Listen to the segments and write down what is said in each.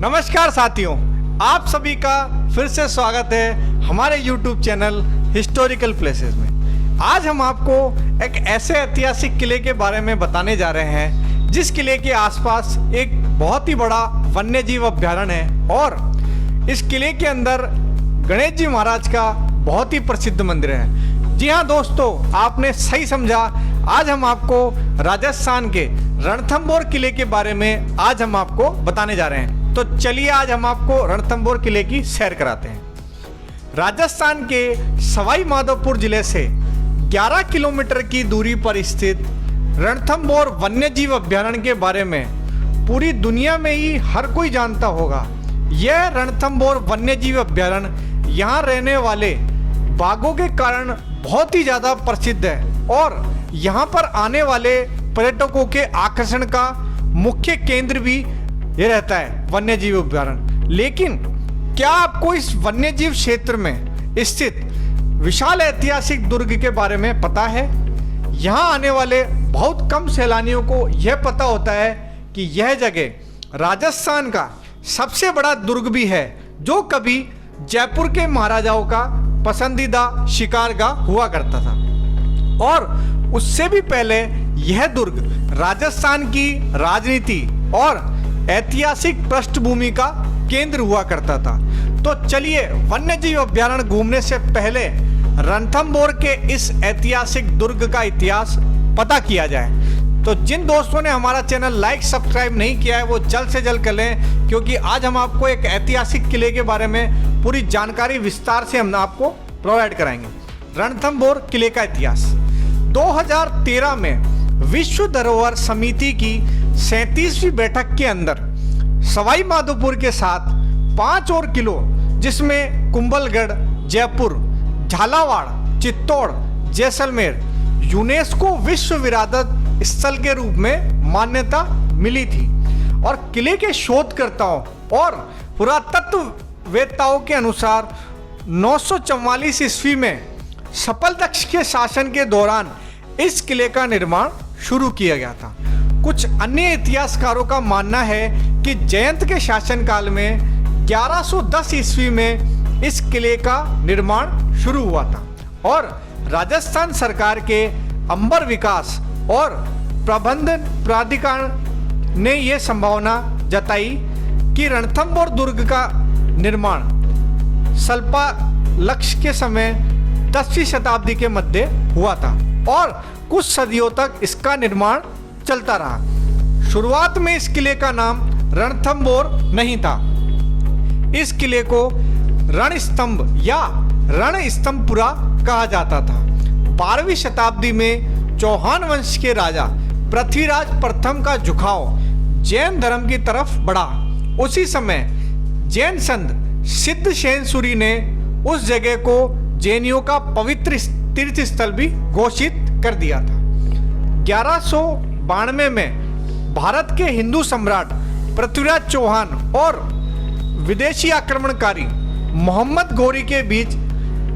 नमस्कार साथियों, आप सभी का फिर से स्वागत है हमारे YouTube चैनल हिस्टोरिकल प्लेसेस में। आज हम आपको एक ऐसे ऐतिहासिक किले के बारे में बताने जा रहे हैं जिस किले के आसपास एक बहुत ही बड़ा वन्यजीव अभयारण्य है और इस किले के अंदर गणेश जी महाराज का बहुत ही प्रसिद्ध मंदिर है। जी हाँ दोस्तों, आपने सही समझा। आज हम आपको राजस्थान के रणथंभौर किले के बारे में आज हम आपको बताने जा रहे हैं। तो चलिए आज हम आपको रणथंभौर किले की सैर कराते हैं। राजस्थान के सवाई माधोपुर जिले से 11 किलोमीटर की दूरी पर स्थित रणथंभौर वन्यजीव अभयारण्य के बारे में पूरी दुनिया में ही हर कोई जानता होगा। यह रणथंभौर वन्यजीव अभयारण्य यहाँ रहने वाले बाघों के कारण बहुत ही ज़्यादा प्रसिद्ध है और यहाँ पर आने वाले पर्यटकों के आकर्षण का मुख्य केंद्र भी ये रहता है वन्यजीव अभयारण्य। लेकिन क्या आपको इस वन्यजीव क्षेत्र में स्थित विशाल ऐतिहासिक दुर्ग के बारे में पता है? यहाँ आने वाले बहुत कम सैलानियों को यह पता होता है कि यह जगह राजस्थान का सबसे बड़ा दुर्ग भी है, जो कभी जयपुर के महाराजाओं का पसंदीदा शिकारगाह हुआ करता था और उससे भी पहले यह दुर्ग राजस्थान की राजनीति और ऐतिहासिक पृष्ठभूमि का केंद्र हुआ करता था। तो चलिए वन्यजीव अभयारण्य घूमने से पहले रणथंभौर के इस ऐतिहासिक दुर्ग का इतिहास पता किया जाए। तो जिन दोस्तों ने हमारा चैनल लाइक सब्सक्राइब नहीं किया है वो जल्द से जल्द कर लें, क्योंकि आज हम आपको एक ऐतिहासिक किले के बारे में पूरी जानकारी विस्तार से हम आपको प्रोवाइड कराएंगे। रणथंभौर किले का इतिहास 2013 में विश्व धरोहर समिति की 37वीं बैठक के अंदर सवाई माधोपुर के साथ 5 और किलों जिसमें कुंभलगढ़, जयपुर, झालावाड़, चित्तौड़, जैसलमेर यूनेस्को विश्व विरासत स्थल के रूप में मान्यता मिली थी और किले के शोधकर्ताओं और पुरातत्ववेत्ताओं के अनुसार 944 ईस्वी में सफलदक्ष के शासन के दौरान इस किले का निर्माण शुरू किया गया था। कुछ अन्य इतिहासकारों का मानना है कि जयंत के शासनकाल में 1110 ईस्वी में इस किले का निर्माण शुरू हुआ था और राजस्थान सरकार के अंबर विकास और प्रबंधन प्राधिकरण ने यह संभावना जताई कि रणथंभौर दुर्ग का निर्माण सल्पालक्ष के समय 10वीं शताब्दी के मध्य हुआ था और कुछ सदियों तक इसका निर्माण चलता रहा। शुरुआत में इस किले का नाम रणथंभौर नहीं था। इस किले को रणस्तंभ या रणस्तंभपुरा कहा जाता था। 12वीं शताब्दी में चौहान वंश के राजा पृथ्वीराज प्रथम का झुकाव जैन धर्म की तरफ बढ़ा। उसी समय जैन संत सिद्धसेन सूरी ने उस जगह को जैनियों का पवित्र तीर्थ स्थल भी घोषित कर दिया था। 1192 में भारत के हिंदू सम्राट पृथ्वीराज चौहान और विदेशी आक्रमणकारी मोहम्मद घोरी के बीच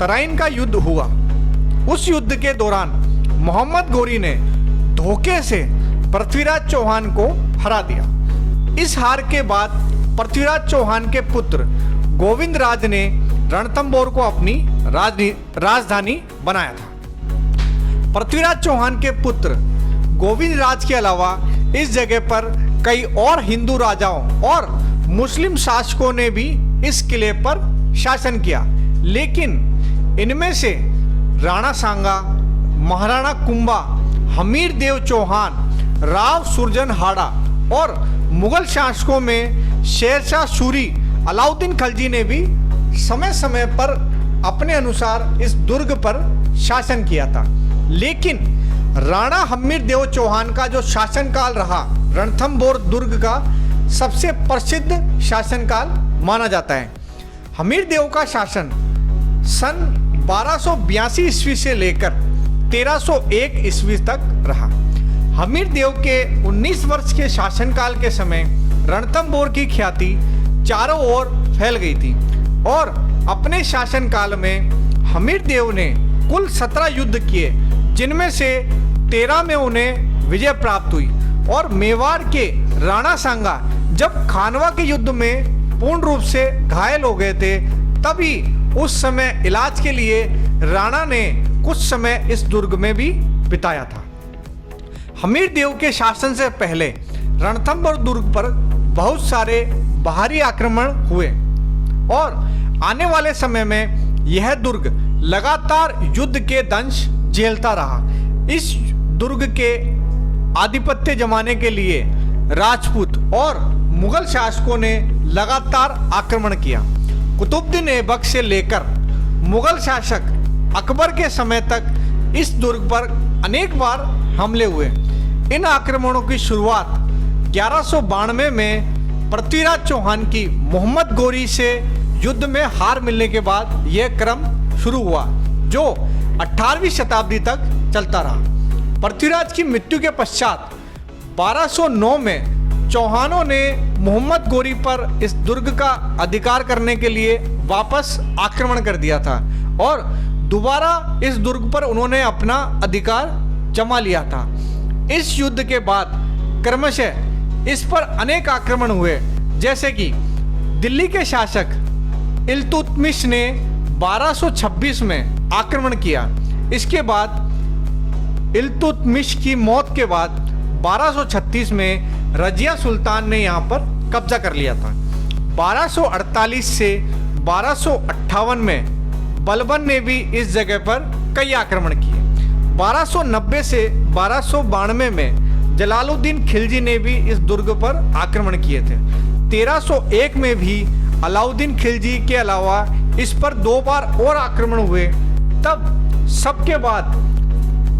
तराइन का युद्ध हुआ। उस युद्ध के दौरान मोहम्मद घोरी ने धोखे से पृथ्वीराज चौहान को हरा दिया। इस हार के बाद पृथ्वीराज चौहान के पुत्र गोविंद राज ने रणथंभौर को अपनी राजधानी बनाया था। पृथ्वीराज चौहान के पुत्र गोविंद राज के अलावा इस जगह पर कई और हिंदू राजाओं और मुस्लिम शासकों ने भी इस किले पर शासन किया, लेकिन इनमें से राणा सांगा, महाराणा कुंभा, हमीर देव चौहान, राव सुरजन हाड़ा और मुगल शासकों में शेरशाह सूरी, अलाउद्दीन खलजी ने भी समय समय पर अपने अनुसार इस दुर्ग पर शासन किया था। लेकिन राणा हमीर देव चौहान का जो शासनकाल रहा रणथंभौर दुर्ग का सबसे प्रसिद्ध शासनकाल माना जाता है। हमीर देव का शासन सन 1282 ईस्वी से लेकर 1301 ईस्वी तक रहा। हमीर देव के 19 वर्ष के शासनकाल के समय रणथंभौर की ख्याति चारों ओर फैल गई थी और अपने शासनकाल में हमीर देव ने कुल 17 युद्ध किए, जिनमें से 13 में उन्हें विजय प्राप्त हुई और मेवाड़ के राणा सांगा जब खानवा के युद्ध में पूर्ण रूप से घायल हो गए थे, तभी उस समय इलाज के लिए राणा ने कुछ समय इस दुर्ग में भी बिताया था। हमीर देव के शासन से पहले रणथंभौर दुर्ग पर बहुत सारे बाहरी आक्रमण हुए और आने वाले समय में यह दुर्ग लगातार युद्ध के दंश झेलता रहा। इस दुर्ग के आधिपत्य जमाने के लिए राजपूत और मुगल शासकों ने लगातार आक्रमण किया। कुतुबुद्दीन ऐबक से लेकर मुगल शासक अकबर के समय तक इस दुर्ग पर अनेक बार हमले हुए। इन आक्रमणों की शुरुआत 1192 में पृथ्वीराज चौहान की मोहम्मद गोरी से युद्ध में हार मिलने के बाद यह क्रम शुरू हुआ, जो 18वीं शताब्दी तक चलता रहा। पृथ्वीराज की मृत्यु के पश्चात 1209 में चौहानों ने मोहम्मद गोरी पर इस दुर्ग का अधिकार करने के लिए वापस आक्रमण कर दिया था और दोबारा इस दुर्ग पर उन्होंने अपना अधिकार जमा लिया था। इस युद्ध के बाद क्रमशः इस पर अनेक आक्रमण हुए, जैसे कि दिल्ली के शासक इल्तुतमिश ने 1226 में आक्रमण किया। इसके बाद इल्तुतमिश की मौत के बाद 1236 में रजिया सुल्तान ने यहाँ पर कब्जा कर लिया था। 1248 से 1258 में बलबन ने भी इस जगह पर कई आक्रमण किए। 1290 से 1292 में जलालुद्दीन खिलजी ने भी इस दुर्ग पर आक्रमण किए थे। 1301 में भी अलाउद्दीन खिलजी के अलावा इस पर 2 बार और आक्रमण हुए। तब सबके बाद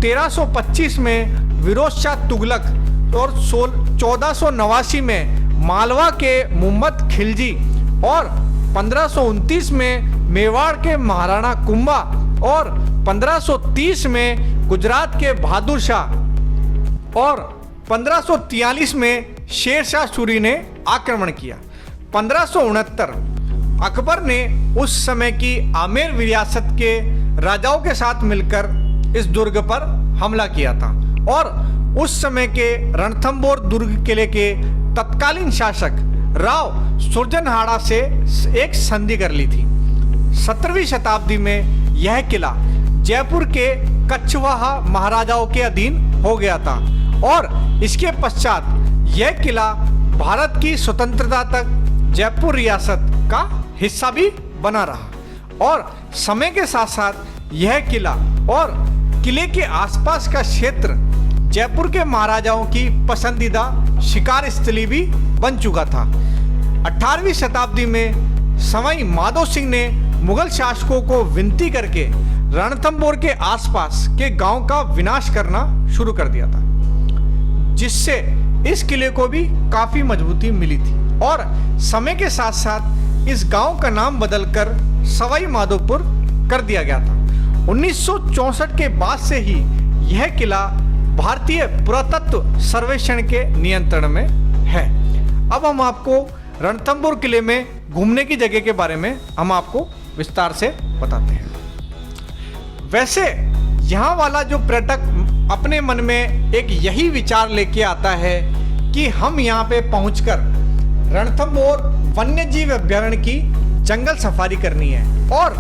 1325 में फिरोज शाह तुगलक और 1489 में मालवा के मुहम्मद खिलजी और 1529 में मेवाड़ के महाराणा कुंभा और 1530 में गुजरात के बहादुर शाह और 1543 में शेर शाह सूरी ने आक्रमण किया। 1569 अकबर ने उस समय की आमेर रियासत के राजाओं के साथ मिलकर इस दुर्ग पर हमला किया था और उस समय के रणथंभौर दुर्ग किले के तत्कालीन शासक राव सुरजनहाड़ा से एक संधि कर ली थी। 17वीं शताब्दी में यह किला जयपुर के कछवाहा महाराजाओं के अधीन हो गया था और इसके पश्चात यह किला भारत की स्वतंत्रता तक जयपुर रियासत का हिस्सा भी बना रहा और समय के साथ साथ यह किला और किले के आसपास का क्षेत्र जयपुर के महाराजाओं की पसंदीदा शिकार स्थली भी बन चुका था। 18वीं शताब्दी में सवाई माधो सिंह ने मुगल शासकों को विनती करके रणथंभौर के आसपास के गांव का विनाश करना शुरू कर दिया था, जिससे इस किले को भी काफी मजबूती मिली थी और समय के साथ साथ इस गांव का नाम बदलकर सवाई माधोपुर कर दिया गया था। 1964 के बाद से ही यह किला भारतीय पुरातत्व सर्वेक्षण के नियंत्रण में है। अब हम आपको रणथंभौर किले में घूमने की जगह के बारे में हम आपको विस्तार से बताते हैं। वैसे यहाँ वाला जो पर्यटक अपने मन में एक यही विचार लेके आता है कि हम यहाँ पे पहुंचकर रणथंभौर वन्यजीव अभ्यारण्य की जंगल सफारी करनी है और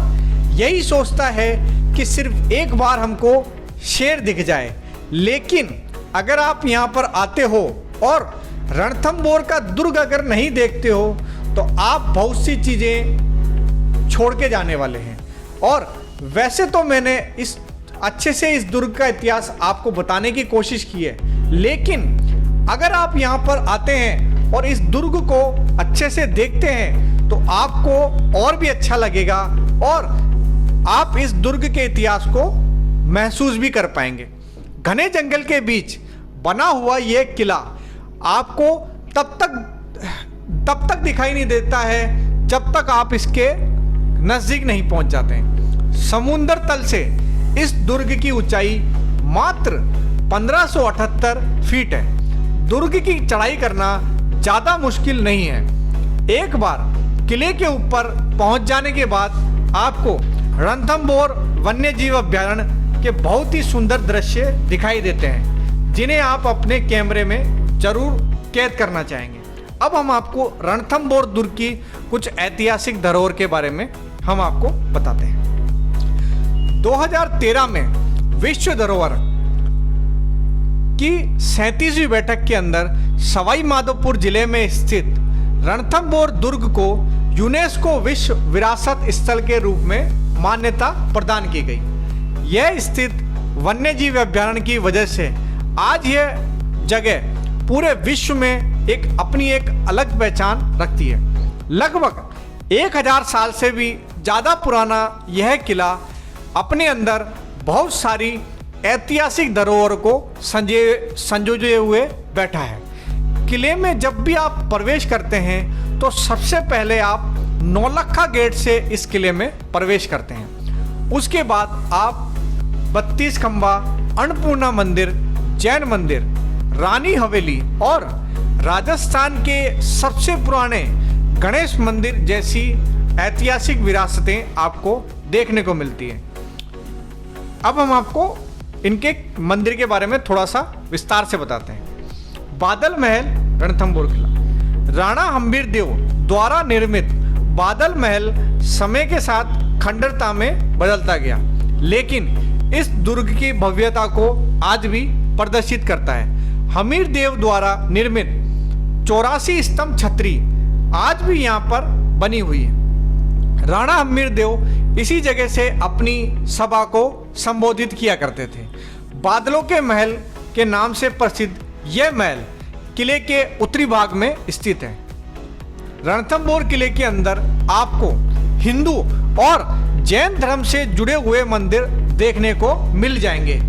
यही सोचता है कि सिर्फ एक बार हमको शेर दिख जाए। लेकिन अगर आप यहाँ पर आते हो और रणथंभौर का दुर्ग अगर नहीं देखते हो तो आप बहुत सी चीज़ें छोड़ के जाने वाले हैं। और वैसे तो मैंने इस अच्छे से इस दुर्ग का इतिहास आपको बताने की कोशिश की है, लेकिन अगर आप यहाँ पर आते हैं और इस दुर्ग को अच्छे से देखते हैं तो आपको और भी अच्छा लगेगा और आप इस दुर्ग के इतिहास को महसूस भी कर पाएंगे। घने जंगल के बीच बना हुआ यह किला आपको तब तक दिखाई नहीं देता है जब तक आप इसके नजदीक नहीं पहुंच जाते हैं। समुद्र तल से इस दुर्ग की ऊंचाई मात्र 1578 फीट है। दुर्ग की चढ़ाई करना ज्यादा मुश्किल नहीं है। एक बार किले के ऊपर पहुंच जाने के बाद आपको रणथंभौर वन्यजीव अभ्यारण्य के बहुत ही सुंदर दृश्य दिखाई देते हैं, जिन्हें आप अपने कैमरे में जरूर कैद करना चाहेंगे। अब हम आपको रणथंभौर दुर्ग की कुछ ऐतिहासिक धरोहर के बारे में हम आपको बताते हैं। 2013 में विश्व धरोहर की 37वीं बैठक के अंदर सवाई माधोपुर जिले में स्थित रणथंभौर दुर्ग को यूनेस्को विश्व विरासत स्थल के रूप में मान्यता प्रदान की गई। यह स्थित वन्यजीव अभयारण्य की वजह से आज यह जगह पूरे विश्व में अपनी एक अलग पहचान रखती है। लगभग 1000 साल से भी ज़्यादा पुराना यह किला अपने अंदर बहुत सारी ऐतिहासिक धरोहर को संजोए हुए बैठा है। किले में जब भी आप प्रवेश करते हैं तो सबसे पहले आप नौलखा गेट से इस किले में प्रवेश करते हैं। उसके बाद आप 32 खंबा, अन्नपूर्णा मंदिर, जैन मंदिर, रानी हवेली और राजस्थान के सबसे पुराने गणेश मंदिर जैसी ऐतिहासिक विरासतें आपको देखने को मिलती हैं। अब हम आपको इनके मंदिर के बारे में थोड़ा सा विस्तार से बताते हैं। बादल महल रणथंभौर किला। राणा हम्बीर देव द्वारा निर्मित बादल महल समय के साथ खंडरता में बदलता गया, लेकिन इस दुर्ग की भव्यता को आज भी प्रदर्शित करता है। हमीर देव द्वारा निर्मित 84 स्तंभ छतरी आज भी यहाँ पर बनी हुई है। राणा हमीर देव इसी जगह से अपनी सभा को संबोधित किया करते थे। बादलों के महल के नाम से प्रसिद्ध यह महल किले के उत्तरी भाग में स्थित है। रणथंभौर किले के अंदर आपको हिंदू और जैन धर्म से जुड़े हुए मंदिर देखने को मिल जाएंगे।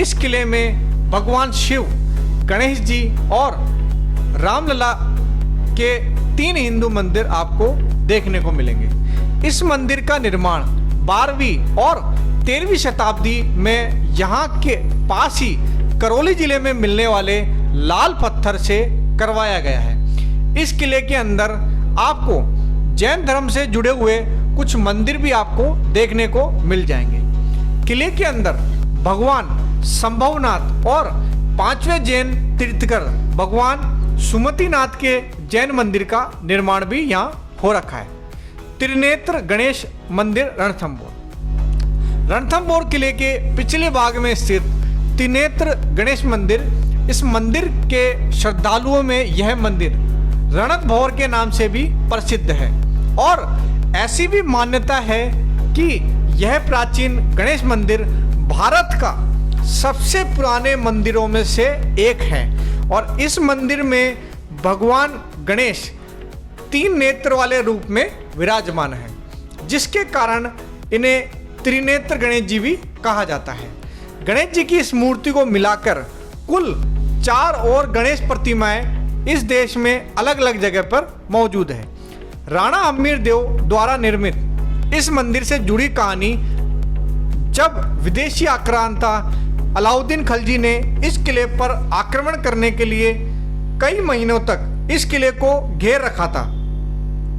इस किले में भगवान शिव, गणेश जी और रामलला के 3 हिंदू मंदिर आपको देखने को मिलेंगे। इस मंदिर का निर्माण 12वीं और 13वीं शताब्दी में यहाँ के पास ही करौली जिले में मिलने वाले लाल पत्थर से करवाया गया है। इस किले के अंदर आपको जैन धर्म से जुड़े हुए कुछ मंदिर भी आपको देखने को मिल जाएंगे। किले के अंदर भगवान संभवनाथ और 5वें जैन तीर्थकर भगवान सुमतिनाथ के जैन मंदिर का निर्माण भी यहाँ हो रखा है। त्रिनेत्र गणेश मंदिर रणथंभौर किले के पिछले भाग में स्थित त्रिनेत्र गणेश मंदिर, इस मंदिर के श्रद्धालुओं में यह मंदिर रणथंभौर के नाम से भी प्रसिद्ध है और ऐसी भी मान्यता है कि यह प्राचीन गणेश मंदिर भारत का सबसे पुराने मंदिरों में से एक है और इस मंदिर में भगवान गणेश 3 नेत्र वाले रूप में विराजमान है, जिसके कारण इन्हें त्रिनेत्र गणेश जी भी कहा जाता है। गणेश जी की इस मूर्ति को मिलाकर कुल 4 और गणेश प्रतिमाएं इस देश में अलग अलग जगह पर मौजूद है। राणा हमीर देव द्वारा निर्मित इस मंदिर से जुड़ी कहानी, जब विदेशी आक्रांता अलाउद्दीन खलजी ने इस किले पर आक्रमण करने के लिए कई महीनों तक इस किले को घेर रखा था,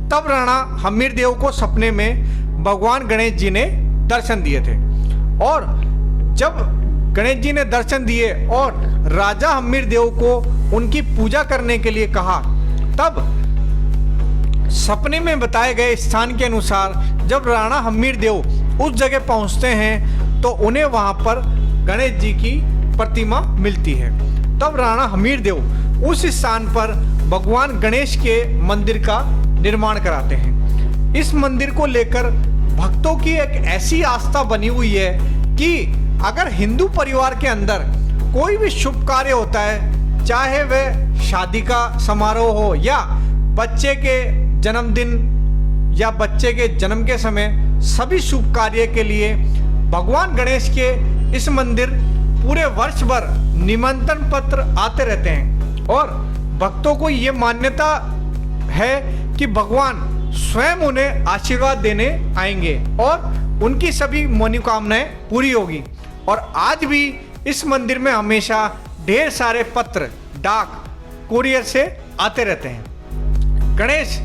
तब राणा हमीर देव को सपने में भगवान गणेश जी ने दर्शन दिए थे और जब गणेश जी ने दर्शन दिए और राजा हमीर देव को उनकी पूजा करने के लिए कहा, तब सपने में बताए गए स्थान के अनुसार जब राणा हमीर देव उस जगह पहुंचते हैं तो उन्हें वहां पर गणेश जी की प्रतिमा मिलती है। तब राणा हमीर देव उस स्थान पर भगवान गणेश के मंदिर का निर्माण कराते हैं। इस मंदिर को लेकर भक्तों की एक ऐसी आस्था बनी हुई है कि अगर हिंदू परिवार के अंदर कोई भी शुभ कार्य होता है, चाहे वह शादी का समारोह हो या बच्चे के जन्मदिन या बच्चे के जन्म के समय, सभी शुभ कार्य के लिए भगवान गणेश के इस मंदिर पूरे वर्ष भर निमंत्रण पत्र आते रहते हैं और भक्तों को ये मान्यता है कि भगवान स्वयं उन्हें आशीर्वाद देने आएंगे और उनकी सभी मनोकामनाएं पूरी होगी। और आज भी इस मंदिर में हमेशा ढेर सारे पत्र डाक कुरियर से आते रहते हैं। गणेश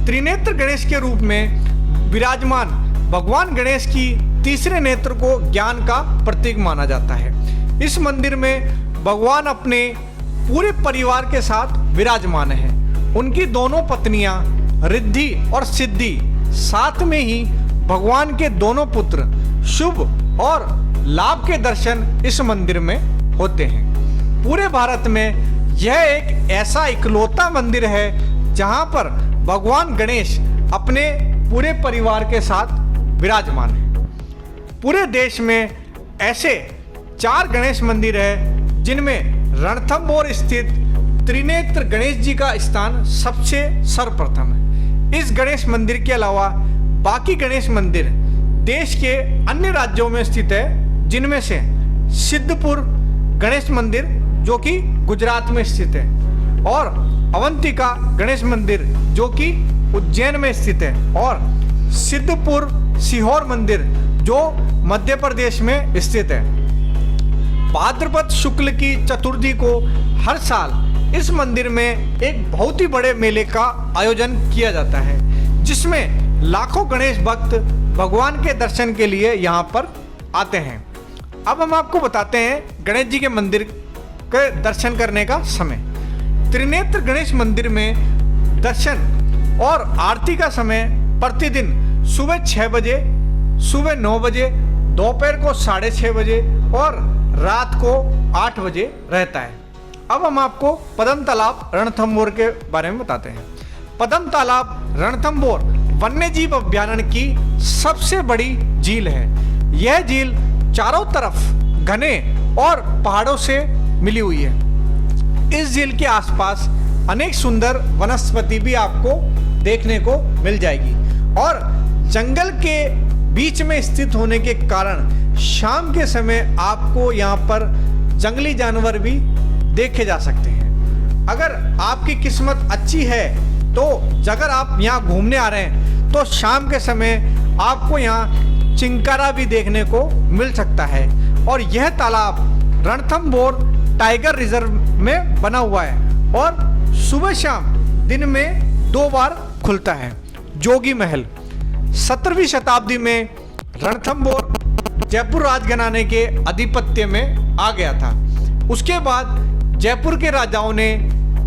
त्रिनेत्र गणेश के रूप में विराजमान भगवान गणेश की तीसरे नेत्र को ज्ञान का प्रतीक माना जाता है। इस मंदिर में भगवान अपने पूरे परिवार के साथ विराजमान है उनकी दोनों पत्नियां रिद्धि और सिद्धि, साथ में ही भगवान के दोनों पुत्र शुभ और लाभ के दर्शन इस मंदिर में होते हैं। पूरे भारत में यह एक ऐसा इकलौता मंदिर है जहां पर भगवान गणेश अपने पूरे परिवार के साथ विराजमान है। पूरे देश में ऐसे 4 गणेश मंदिर है जिनमें रणथंभौर स्थित त्रिनेत्र गणेश जी का स्थान सबसे सर्वप्रथम है। इस गणेश मंदिर के अलावा बाकी गणेश मंदिर देश के अन्य राज्यों में स्थित है, जिनमें से सिद्धपुर गणेश मंदिर जो कि गुजरात में स्थित है और अवंतिका गणेश मंदिर जो कि उज्जैन में स्थित है और सिद्धपुर सीहोर मंदिर जो मध्य प्रदेश में स्थित है। भाद्रपद शुक्ल की चतुर्थी को हर साल इस मंदिर में एक बहुत ही बड़े मेले का आयोजन किया जाता है, जिसमें लाखों गणेश भक्त भगवान के दर्शन के लिए यहाँ पर आते हैं। अब हम आपको बताते हैं गणेश जी के मंदिर के दर्शन करने का समय। त्रिनेत्र गणेश मंदिर में दर्शन और आरती का समय प्रतिदिन सुबह 6 बजे, सुबह 9 बजे, दोपहर को 6:30 बजे और रात को 8 बजे रहता है। अब हम आपको पद्म तालाब रणथंभौर के बारे में बताते हैं। पद्म तालाब रणथंभौर वन्यजीव अभयारण्य की सबसे बड़ी झील है। यह झील चारों तरफ घने और पहाड़ों से मिली हुई है। इस झील के आसपास अनेक सुंदर वनस्पति भी आपको देखने को मिल जाएगी और जंगल के बीच में स्थित होने के कारण शाम के समय आपको यहाँ पर जंगली जानवर भी देखे जा सकते हैं। अगर आपकी किस्मत अच्छी है तो अगर आप यहाँ घूमने आ रहे हैं तो शाम के समय आपको यहाँ चिंकारा भी देखने को मिल सकता है। और यह तालाब रणथंभौर टाइगर रिजर्व में बना हुआ है और सुबह शाम दिन में 2 बार खुलता है। जोगी महल 17वीं शताब्दी में रणथंभौर जयपुर राजघराने के आधिपत्य में आ गया था। उसके बाद जयपुर के राजाओं ने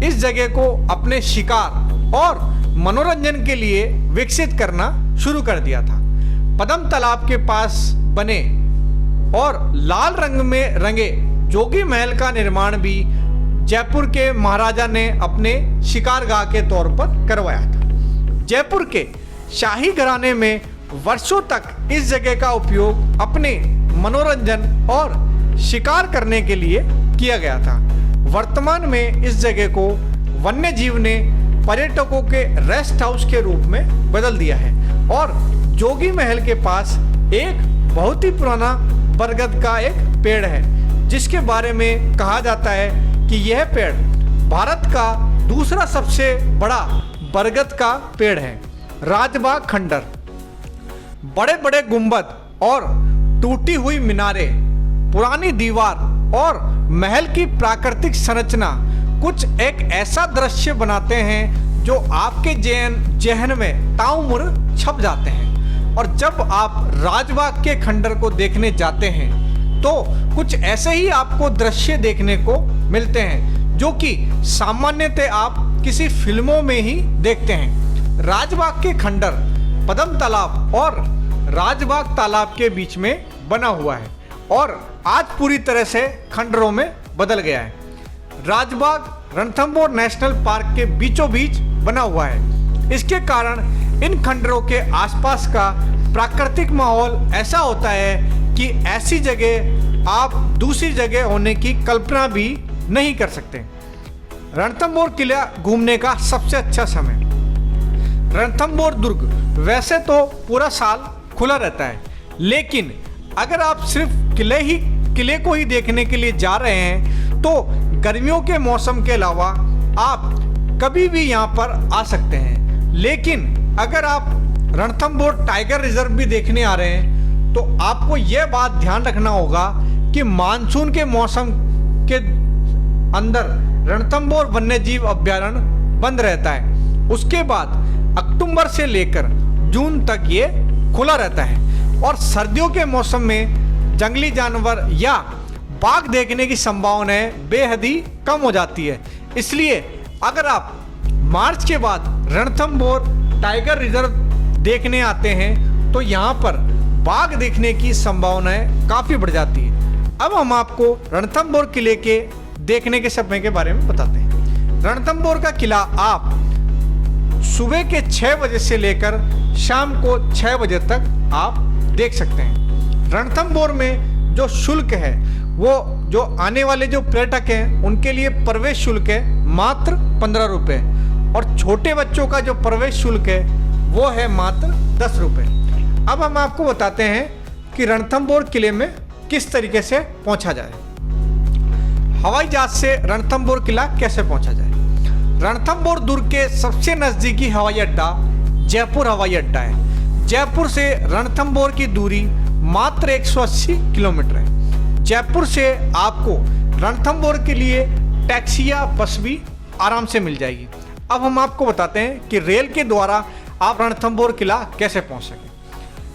इस जगह को अपने शिकार और मनोरंजन के लिए विकसित करना शुरू कर दिया था। पद्म तालाब के पास बने और लाल रंग में रंगे जोगी महल का निर्माण भी जयपुर के महाराजा ने अपने शिकारगाह के तौर पर करवाया था। जयपुर के शाही घराने में वर्षों तक इस जगह का उपयोग अपने मनोरंजन और शिकार करने के लिए किया गया था। वर्तमान में इस जगह को वन्यजीव ने पर्यटकों के रेस्ट हाउस के रूप में बदल दिया है और जोगी महल के पास एक बहुत ही पुराना बरगद का एक पेड़ है, जिसके बारे में कहा जाता है कि यह पेड़ भारत का दूसरा सबसे बड़ा बरगद का पेड़ है। राजबाग खंडर, बड़े बड़े गुंबद और टूटी हुई मीनारें, पुरानी दीवार और महल की प्राकृतिक संरचना कुछ एक ऐसा दृश्य बनाते हैं जो आपके जहन में ताउम्र छप जाते हैं। और जब आप राजबाग के खंडर को देखने जाते हैं तो कुछ ऐसे ही आपको दृश्य देखने को मिलते हैं जो कि सामान्यतः आप किसी फिल्मों में ही देखते हैं। राजबाग के खंडर पद्म तालाब और राजबाग तालाब के बीच में बना हुआ है और आज पूरी तरह से खंडरों में बदल गया है। राजबाग रणथंभौर नेशनल पार्क के बीचों बीच बना हुआ है। इसके कारण इन खंडरों के आसपास का प्राकृतिक माहौल ऐसा होता है कि ऐसी जगह आप दूसरी जगह होने की कल्पना भी नहीं कर सकते। रणथंभौर किला घूमने का सबसे अच्छा समय। रणथंभौर दुर्ग वैसे तो पूरा साल खुला रहता है, लेकिन अगर आप सिर्फ किले को ही देखने के लिए जा रहे हैं तो गर्मियों के मौसम के अलावा आप कभी भी यहाँ पर आ सकते हैं। लेकिन अगर आप रणथंभौर टाइगर रिजर्व भी देखने आ रहे हैं तो आपको यह बात ध्यान रखना होगा कि मानसून के मौसम के अंदर रणथंभौर वन्यजीव अभयारण्य बंद रहता है। उसके बाद अक्टूबर से लेकर जून तक ये खुला रहता है और सर्दियों के मौसम में जंगली जानवर या बाघ देखने की संभावनाएं बेहद ही कम हो जाती है। इसलिए अगर आप मार्च के बाद रणथंभौर टाइगर रिजर्व देखने आते हैं तो यहाँ पर बाघ देखने की संभावनाएं काफ़ी बढ़ जाती है। अब हम आपको रणथंभौर किले के देखने के समय के बारे में बताते हैं। रणथंभौर का किला आप सुबह के 6 बजे से लेकर शाम को 6 बजे तक आप देख सकते हैं। रणथंभौर में जो शुल्क है वो जो आने वाले जो पर्यटक हैं उनके लिए प्रवेश शुल्क है मात्र 15 रुपये, और छोटे बच्चों का जो प्रवेश शुल्क है वो है मात्र 10 रुपये। अब हम आपको बताते हैं कि रणथंभौर किले में किस तरीके से पहुंचा जाए। हवाई जहाज से रणथंभौर किला कैसे पहुंचा जाए। रणथंभौर दुर्ग के सबसे नज़दीकी हवाई अड्डा जयपुर हवाई अड्डा है। जयपुर से रणथंभौर की दूरी मात्र 180 किलोमीटर है। जयपुर से आपको रणथंभौर के लिए टैक्सी या बस भी आराम से मिल जाएगी। अब हम आपको बताते हैं कि रेल के द्वारा आप रणथंभौर किला कैसे पहुंच सकें।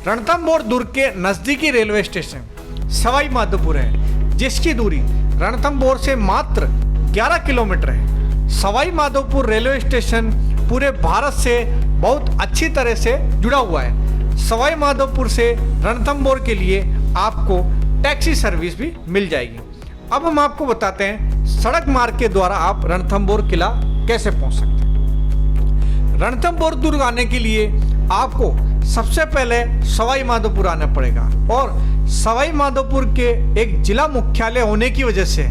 रणथंभौर दुर्ग के नज़दीकी रेलवे स्टेशन सवाई माधोपुर है, जिसकी दूरी रणथंभौर से मात्र 11 किलोमीटर है। सवाई माधोपुर रेलवे स्टेशन पूरे भारत से बहुत अच्छी तरह से जुड़ा हुआ है। सवाई माधोपुर से रणथंभौर के लिए आपको टैक्सी सर्विस भी मिल जाएगी। अब हम आपको बताते हैं सड़क मार्ग के द्वारा आप रणथंभौर किला कैसे पहुंच सकते हैं। रणथंभौर दुर्ग आने के लिए आपको सबसे पहले सवाई माधोपुर आना पड़ेगा, और सवाई माधोपुर के एक जिला मुख्यालय होने की वजह से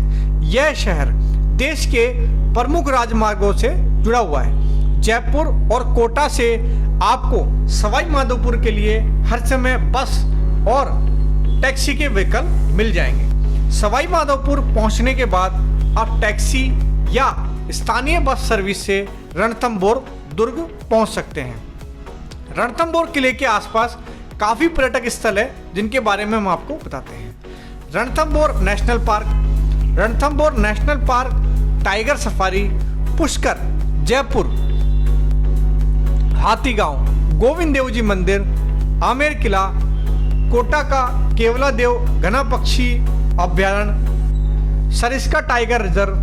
यह शहर देश के प्रमुख राजमार्गों से जुड़ा हुआ है। जयपुर और कोटा से आपको सवाई माधोपुर के लिए हर समय बस और टैक्सी के व्हीकल मिल जाएंगे। सवाई माधोपुर पहुंचने के बाद आप टैक्सी या स्थानीय बस सर्विस से रणथंभौर दुर्ग पहुंच सकते हैं। रणथंभौर किले के आसपास काफ़ी पर्यटक स्थल है जिनके बारे में हम आपको बताते हैं। Ranthambore national park, Ranthambore national park, tiger safari, Pushkar, Jaipur, Hathigaon, Govind Dev ji मंदिर, आमेर किला, कोटा का केवला देव घना पक्षी अभ्यारण्य, Sariska tiger reserve,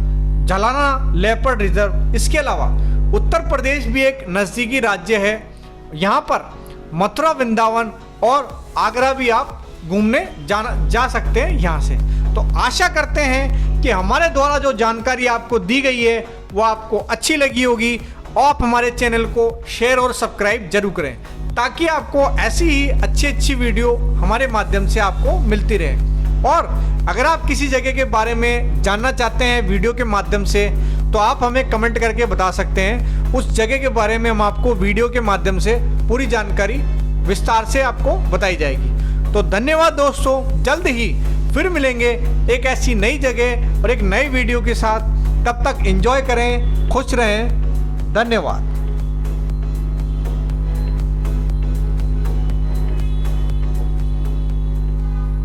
Jhalana leopard reserve. इसके अलावा उत्तर प्रदेश भी एक नज़दीकी राज्य है। यहाँ पर मथुरा, वृंदावन और आगरा भी आप घूमने जा सकते हैं यहाँ से। तो आशा करते हैं कि हमारे द्वारा जो जानकारी आपको दी गई है वो आपको अच्छी लगी होगी। आप हमारे चैनल को शेयर और सब्सक्राइब जरूर करें ताकि आपको ऐसी ही अच्छी वीडियो हमारे माध्यम से आपको मिलती रहे। और अगर आप किसी जगह के बारे में जानना चाहते हैं वीडियो के माध्यम से तो आप हमें कमेंट करके बता सकते हैं। उस जगह के बारे में हम आपको वीडियो के माध्यम से पूरी जानकारी विस्तार से आपको बताई जाएगी। तो धन्यवाद दोस्तों, जल्द ही फिर मिलेंगे एक ऐसी नई जगह और एक नई वीडियो के साथ। तब तक एंजॉय करें, खुश रहें। धन्यवाद।